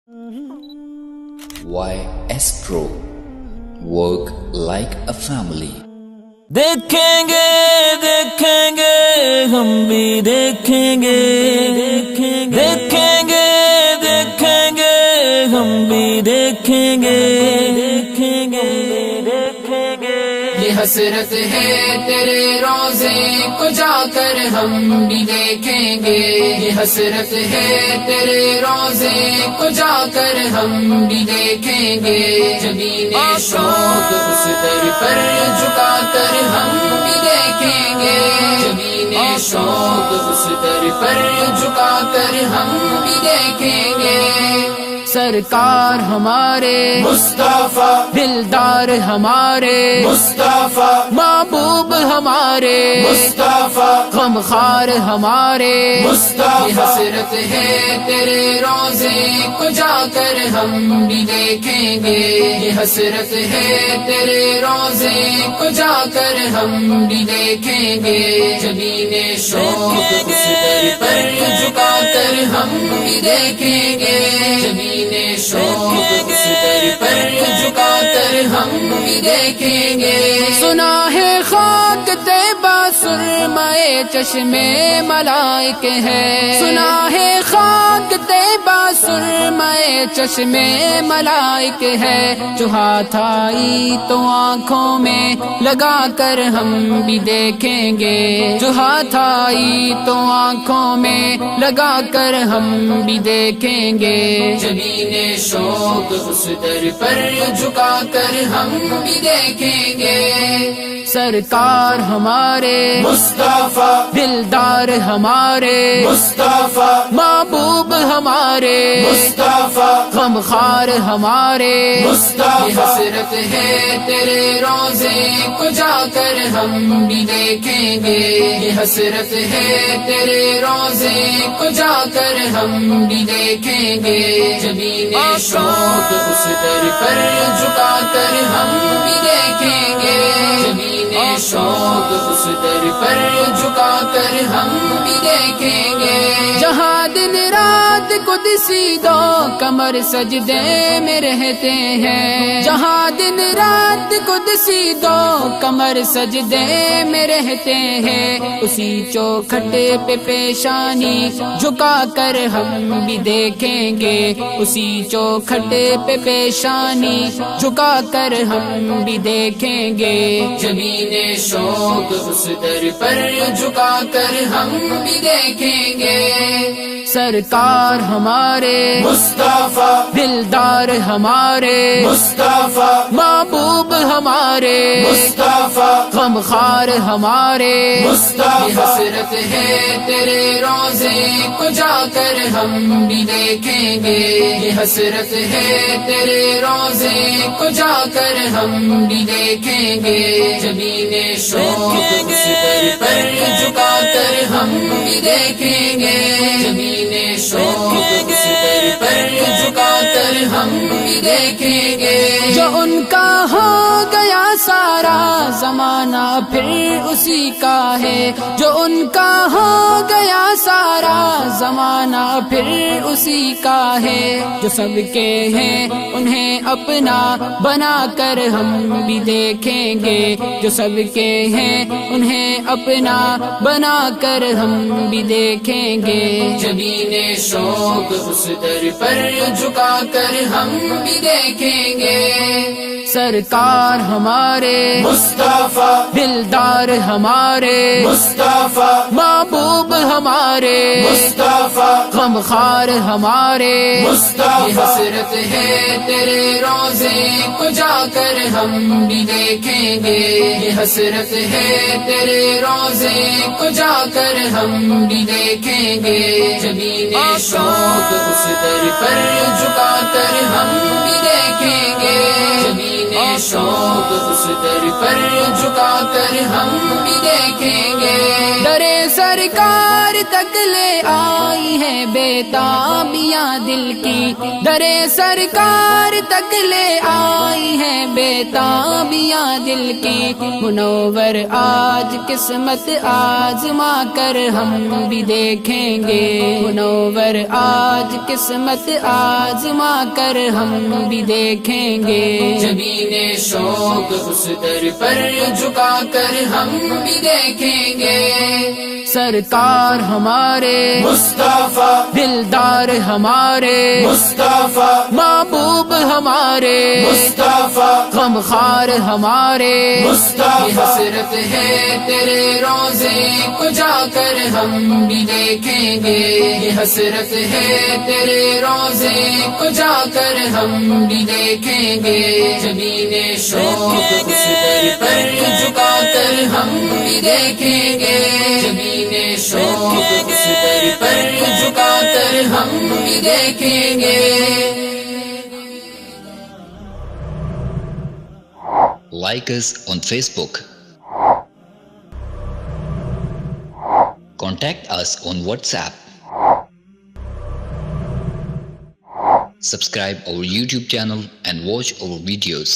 Why Astro? Work like a family. دیکھیں گے ہم بھی دیکھیں گے ہم بھی دیکھیں گے یہ حسرت ہے تیرے روزے کو جا کر ہم بھی دیکھیں گے، یہ حسرت ہے تیرے روزے کو جا کر ہم بھی دیکھیں گے، جبین شوق اس در پر جھکا کر ہم بھی دیکھیں گے، جبین شوق اس در پر جھکا کر ہم بھی دیکھیں گے۔ سرکار ہمارے مصطفیٰ، دلدار ہمارے مصطفیٰ، محبوب ہمارے مصطفیٰ، غمخوار ہمارے مصطفیٰ، یہ حسرت ہے تیرے روزے کو جا کر ہم بھی دیکھیں گے، یہ حسرت ہے تیرے روزے کو جا کر ہم بھی دیکھیں گے، جبین شوق اس در پر جھکا کر ہم بھی دیکھیں گے، جبین شوق اس در پر جھکا کر ہم بھی دیکھیں گے۔ سنا ہے خاک طیبہ سرمائے چشمے ملائک ہے، سنا ہے خاک طیبہ سرمائے چشمے ملائک ہے، جو ہاتھ آئی تو آنکھوں میں لگا کر ہم بھی دیکھیں گے، جو ہاتھ آئی تو آنکھوں میں لگا کر ہم بھی دیکھیں گے، جبین شوق اس در پر جھکا کر ہم بھی دیکھیں گے۔ سرکار ہمارے مصطفیٰ، دلدار ہمارے مصطفیٰ، محبوب ہمارے مصطفیٰ، غمخوار ہمارے مصطفیٰ، یہ حسرت ہے تیرے روزے کو جا کر ہم بھی دیکھیں گے، یہ حسرت ہے تیرے روزے کو جا کر ہم بھی دیکھیں گے، جبین شوق اس در پر جھکا کر ہم بھی دیکھیں گے، جبین شوق اس در پر جھکا کر ہم بھی دیکھیں گے۔ جہاں دن رات قدسی دو کمر سجدے میں رہتے ہیں، جہاں دن رات قدسی دو کمر سجدے میں رہتے ہیں، اسی چوکھٹے پہ پیشانی جھکا کر ہم بھی دیکھیں گے، اسی چوکھٹے پہ پیشانی جھکا کر ہم بھی دیکھیں گے، جبین شوق اس در پر جھکا کر ہم بھی دیکھیں گے۔ سرکار ہمارے مصطفیٰ، دلدار ہمارے مصطفیٰ، محبوب ہمارے مصطفیٰ، غمخوار ہمارے مصطفیٰ، یہ حسرت ہے تیرے روزے کو جا کر ہم بھی دیکھیں گے، یہ حسرت ہے تیرے روزے کو جا کر ہم بھی دیکھیں گے، جبین شوق اس در پر جھکا کر ہم بھی دیکھیں گے، جبین شوق اس در پر جھکا کر ہم بھی دیکھیں گے۔ جو ان کا ہو گیا سارا زمانہ پھر اسی کا ہے، جو ان کا ہو گیا سارا زمانہ پھر اسی کا ہے، جو سب کے ہیں انہیں اپنا بنا کر ہم بھی دیکھیں گے، جو سب کے ہیں انہیں اپنا بنا کر ہم بھی دیکھیں گے، جبین شوق اس در پر جھکا کر ہم بھی دیکھیں گے۔ سرکار ہمارے مصطفیٰ، دلدار ہمارے مصطفیٰ، محبوب ہمارے مصطفیٰ، غمخوار ہمارے مصطفیٰ، یہ حسرت ہے تیرے روزے کو جا کر ہم بھی دیکھیں گے، یہ حسرت ہے تیرے روزے کو جا کر ہم بھی دیکھیں گے، جبین شوق اس در پر جھکا کر ہم بھی دیکھیں گے، جبین شوق اس در پر جھکا کر ہم بھی دیکھیں گے۔ در سرکار تک لے آئی ہے بیتابیاں دل کی، درے سرکار تک لے آئی ہے بیتابیاں دل کی۔ منور آج قسمت آزما کر ہم بھی دیکھیں گے، منور آج قسمت آزما کر ہم بھی دیکھیں گے۔ جبین شوق اس در پر جھکا کر ہم بھی دیکھیں گے۔ سرکار ہمارے مصطفیٰ، دلدار ہمارے مصطفیٰ، محبوب ہمارے مصطفیٰ، غمخوار ہمارے۔ مصطفیٰ، یہ حسرت ہے تیرے روزے کو جا کر ہم بھی دیکھیں گے، یہ حسرت ہے تیرے روزے کو جا کر ہم بھی دیکھیں گے۔ جبین شوق اس در پر جھکا کر ہم بھی دیکھیں گے، جبین شوق اس در پر جھکا کر ہم بھی دیکھیں گے۔ Like us on Facebook. Contact us on WhatsApp. Subscribe our YouTube channel and watch our videos.